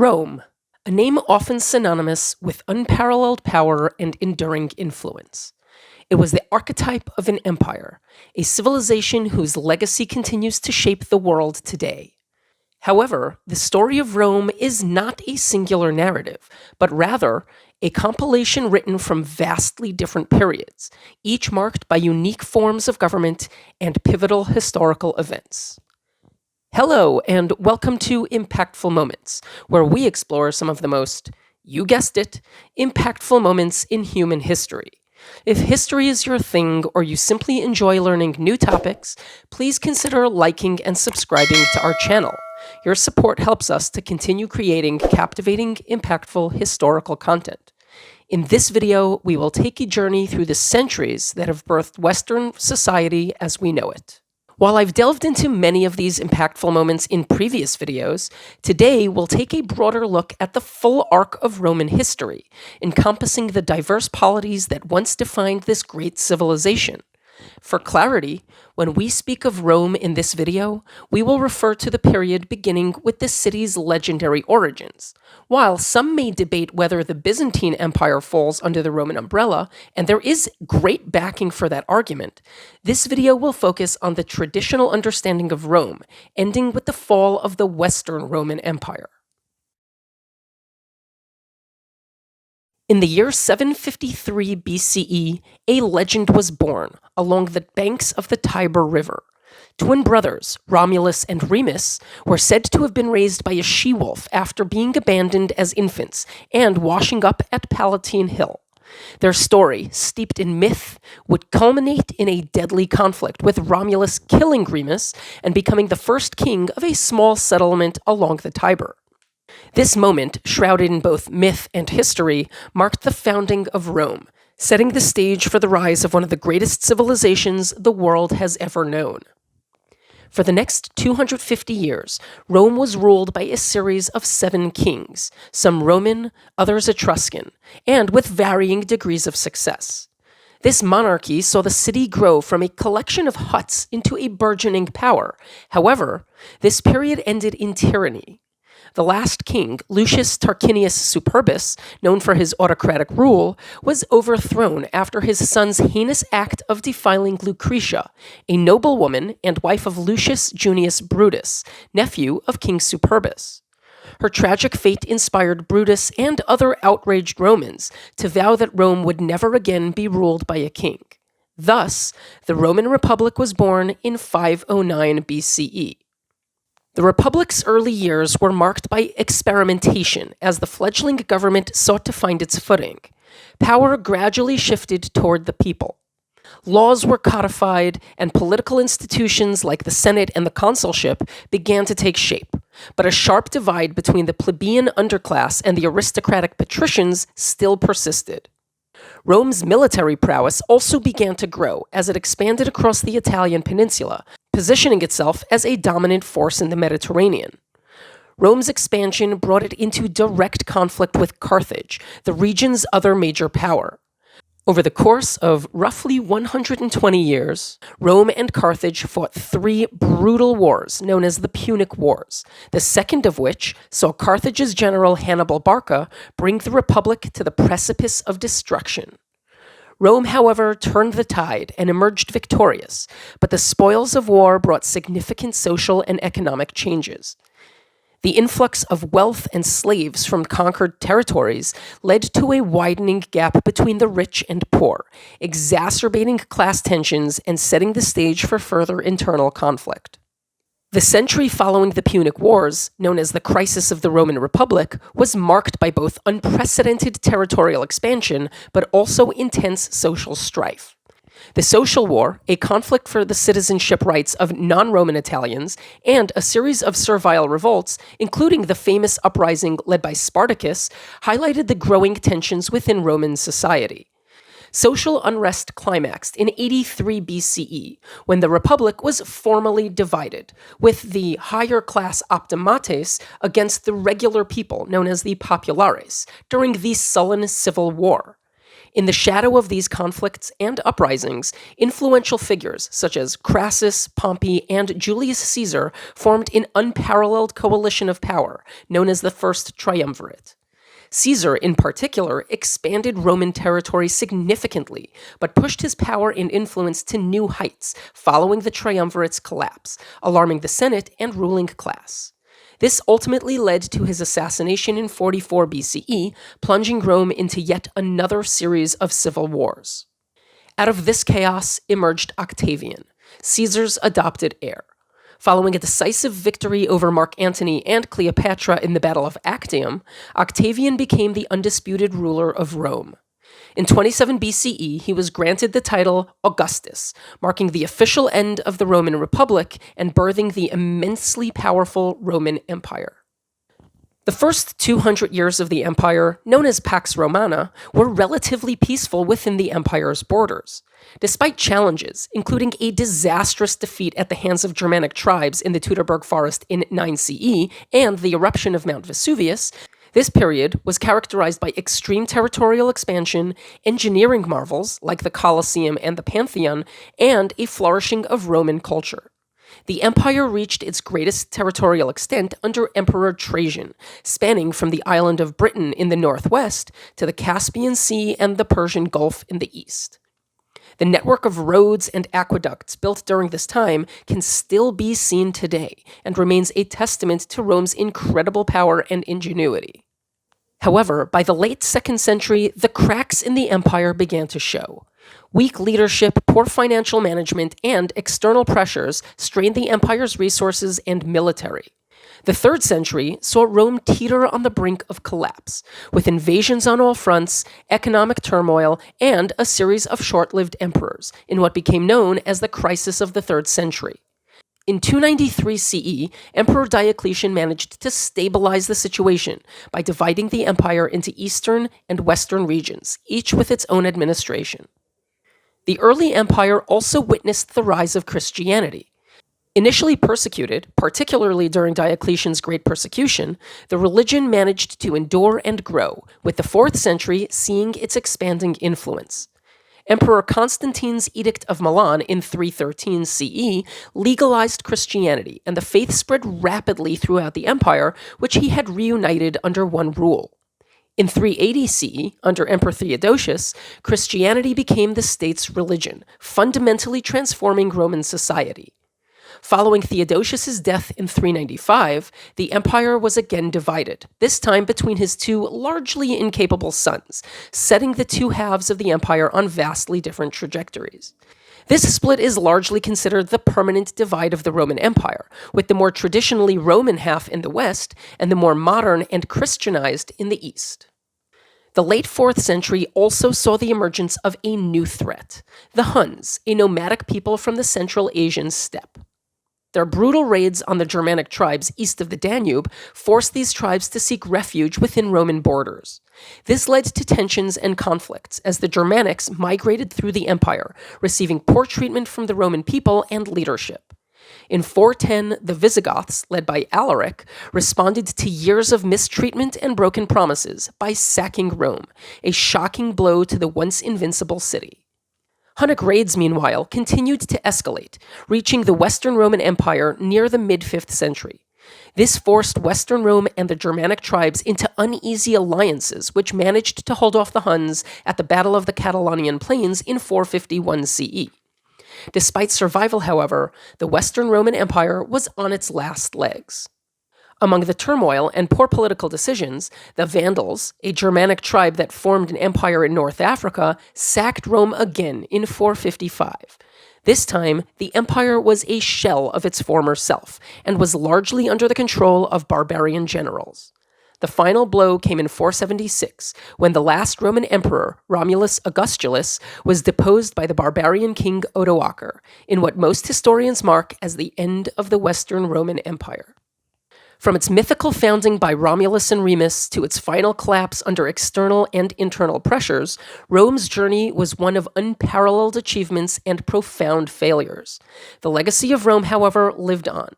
Rome, a name often synonymous with unparalleled power and enduring influence. It was the archetype of an empire, a civilization whose legacy continues to shape the world today. However, the story of Rome is not a singular narrative, but rather a compilation written from vastly different periods, each marked by unique forms of government and pivotal historical events. Hello, and welcome to Impactful Moments, where we explore some of the most, you guessed it, impactful moments in human history. If history is your thing or you simply enjoy learning new topics, please consider liking and subscribing to our channel. Your support helps us to continue creating captivating, impactful historical content. In this video, we will take a journey through the centuries that have birthed Western society as we know it. While I've delved into many of these impactful moments in previous videos, today we'll take a broader look at the full arc of Roman history, encompassing the diverse polities that once defined this great civilization. For clarity, when we speak of Rome in this video, we will refer to the period beginning with the city's legendary origins. While some may debate whether the Byzantine Empire falls under the Roman umbrella, and there is great backing for that argument, this video will focus on the traditional understanding of Rome, ending with the fall of the Western Roman Empire. In the year 753 BCE, a legend was born along the banks of the Tiber River. Twin brothers, Romulus and Remus, were said to have been raised by a she-wolf after being abandoned as infants and washing up at Palatine Hill. Their story, steeped in myth, would culminate in a deadly conflict, with Romulus killing Remus and becoming the first king of a small settlement along the Tiber. This moment, shrouded in both myth and history, marked the founding of Rome, setting the stage for the rise of one of the greatest civilizations the world has ever known. For the next 250 years, Rome was ruled by a series of 7 kings, some Roman, others Etruscan, and with varying degrees of success. This monarchy saw the city grow from a collection of huts into a burgeoning power. However, this period ended in tyranny. The last king, Lucius Tarquinius Superbus, known for his autocratic rule, was overthrown after his son's heinous act of defiling Lucretia, a noblewoman and wife of Lucius Junius Brutus, nephew of King Superbus. Her tragic fate inspired Brutus and other outraged Romans to vow that Rome would never again be ruled by a king. Thus, the Roman Republic was born in 509 BCE. The Republic's early years were marked by experimentation as the fledgling government sought to find its footing. Power gradually shifted toward the people. Laws were codified, and political institutions like the Senate and the consulship began to take shape. But a sharp divide between the plebeian underclass and the aristocratic patricians still persisted. Rome's military prowess also began to grow as it expanded across the Italian peninsula, positioning itself as a dominant force in the Mediterranean. Rome's expansion brought it into direct conflict with Carthage, the region's other major power. Over the course of roughly 120 years, Rome and Carthage fought 3 brutal wars known as the Punic Wars, the second of which saw Carthage's general Hannibal Barca bring the Republic to the precipice of destruction. Rome, however, turned the tide and emerged victorious, but the spoils of war brought significant social and economic changes. The influx of wealth and slaves from conquered territories led to a widening gap between the rich and poor, exacerbating class tensions and setting the stage for further internal conflict. The century following the Punic Wars, known as the Crisis of the Roman Republic, was marked by both unprecedented territorial expansion but also intense social strife. The Social War, a conflict for the citizenship rights of non-Roman Italians, and a series of servile revolts, including the famous uprising led by Spartacus, highlighted the growing tensions within Roman society. Social unrest climaxed in 83 BCE, when the Republic was formally divided, with the higher-class optimates against the regular people, known as the populares, during the Sullan Civil War. In the shadow of these conflicts and uprisings, influential figures such as Crassus, Pompey, and Julius Caesar formed an unparalleled coalition of power known as the First Triumvirate. Caesar, in particular, expanded Roman territory significantly, but pushed his power and influence to new heights following the triumvirate's collapse, alarming the Senate and ruling class. This ultimately led to his assassination in 44 BCE, plunging Rome into yet another series of civil wars. Out of this chaos emerged Octavian, Caesar's adopted heir. Following a decisive victory over Mark Antony and Cleopatra in the Battle of Actium, Octavian became the undisputed ruler of Rome. In 27 BCE, he was granted the title Augustus, marking the official end of the Roman Republic and birthing the immensely powerful Roman Empire. The first 200 years of the empire, known as Pax Romana, were relatively peaceful within the empire's borders. Despite challenges, including a disastrous defeat at the hands of Germanic tribes in the Teutoburg Forest in 9 CE and the eruption of Mount Vesuvius, this period was characterized by extreme territorial expansion, engineering marvels like the Colosseum and the Pantheon, and a flourishing of Roman culture. The empire reached its greatest territorial extent under Emperor Trajan, spanning from the island of Britain in the northwest to the Caspian Sea and the Persian Gulf in the east. The network of roads and aqueducts built during this time can still be seen today and remains a testament to Rome's incredible power and ingenuity. However, by the late 2nd century, the cracks in the empire began to show. Weak leadership, poor financial management, and external pressures strained the empire's resources and military. The 3rd century saw Rome teeter on the brink of collapse, with invasions on all fronts, economic turmoil, and a series of short-lived emperors, in what became known as the Crisis of the 3rd century. In 293 CE, Emperor Diocletian managed to stabilize the situation by dividing the empire into eastern and western regions, each with its own administration. The early empire also witnessed the rise of Christianity. Initially persecuted, particularly during Diocletian's Great Persecution, the religion managed to endure and grow, with the 4th century seeing its expanding influence. Emperor Constantine's Edict of Milan in 313 CE legalized Christianity, and the faith spread rapidly throughout the empire, which he had reunited under one rule. In 380 CE, under Emperor Theodosius, Christianity became the state's religion, fundamentally transforming Roman society. Following Theodosius's death in 395, the empire was again divided, this time between his two largely incapable sons, setting the two halves of the empire on vastly different trajectories. This split is largely considered the permanent divide of the Roman Empire, with the more traditionally Roman half in the west and the more modern and Christianized in the east. The late 4th century also saw the emergence of a new threat, the Huns, a nomadic people from the Central Asian steppe. Their brutal raids on the Germanic tribes east of the Danube forced these tribes to seek refuge within Roman borders. This led to tensions and conflicts as the Germanics migrated through the empire, receiving poor treatment from the Roman people and leadership. In 410, the Visigoths, led by Alaric, responded to years of mistreatment and broken promises by sacking Rome, a shocking blow to the once invincible city. Hunnic raids, meanwhile, continued to escalate, reaching the Western Roman Empire near the mid-5th century. This forced Western Rome and the Germanic tribes into uneasy alliances, which managed to hold off the Huns at the Battle of the Catalaunian Plains in 451 CE. Despite survival, however, the Western Roman Empire was on its last legs. Among the turmoil and poor political decisions, the Vandals, a Germanic tribe that formed an empire in North Africa, sacked Rome again in 455. This time, the empire was a shell of its former self, and was largely under the control of barbarian generals. The final blow came in 476, when the last Roman emperor, Romulus Augustulus, was deposed by the barbarian king Odoacer, in what most historians mark as the end of the Western Roman Empire. From its mythical founding by Romulus and Remus to its final collapse under external and internal pressures, Rome's journey was one of unparalleled achievements and profound failures. The legacy of Rome, however, lived on.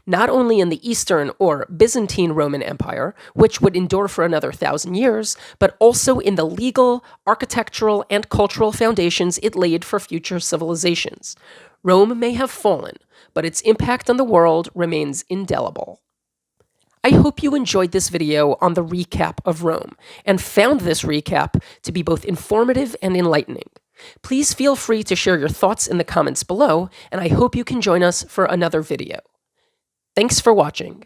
not only in the Eastern or Byzantine Roman Empire, which would endure for another 1,000 years, but also in the legal, architectural, and cultural foundations it laid for future civilizations. Rome may have fallen, but its impact on the world remains indelible. I hope you enjoyed this video on the recap of Rome and found this recap to be both informative and enlightening. Please feel free to share your thoughts in the comments below, and I hope you can join us for another video. Thanks for watching.